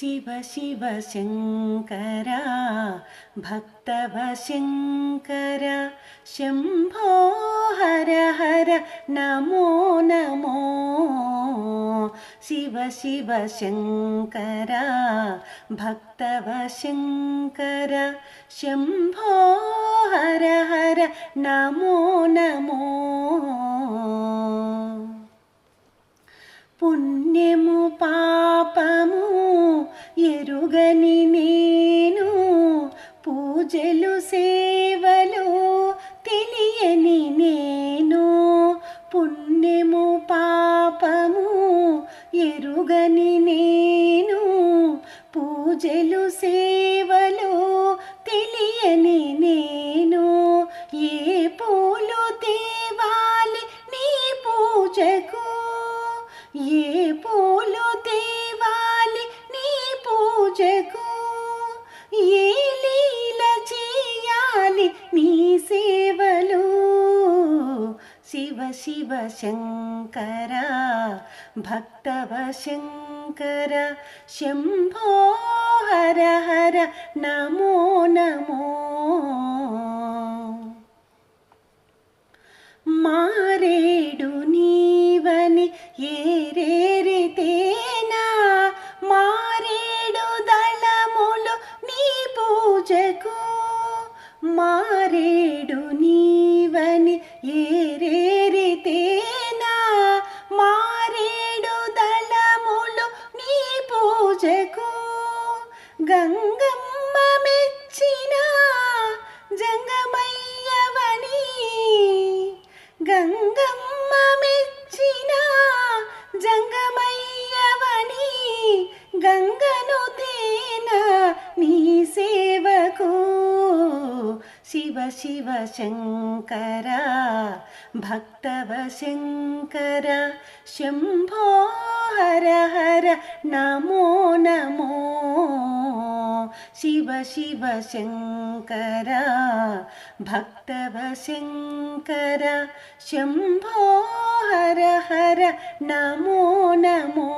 शिव शिव शङ्करा भक्तव शङ्कर शम्भो हर हर नमो नमो शिव शिव शङ्करा भक्तव शङ्कर शम्भो हर हर नमो नमो పుణ్యము పాపము ఎరుగని నేను పూజలు సేవలు తెలియని నేను పుణ్యము పాపము ఎరుగని నేను పూజలు సేవలు తెలియని నేను ఏ పూలు తేవాలి నీ పూజకు ఏ పూలు తేవాలి నీ పూజకు ఏ లీల చేయాలి నీ సేవలు శివ శివ శంకర భక్తవ శంకర శంభో హర హర నమో నమో మారేడు నీవని ఏరేరితేనా మారేడు దళములు నీ పూజకు మారేడు నీవని ఏరేరితేనా మారేడు దళములు నీ పూజకు గంగమ్మ మెచ్చిన జంగమయ్యవని గంగమ్మ మెచ్చిన జంగమయ్యవని గంగను తేన నీ సేవకు శివ శివ శంకర భక్తవ శంకర శంభో హర హర నమో నమో శివ శివ శంకర భక్తవ శంకర శంభో హర హర నమో నమో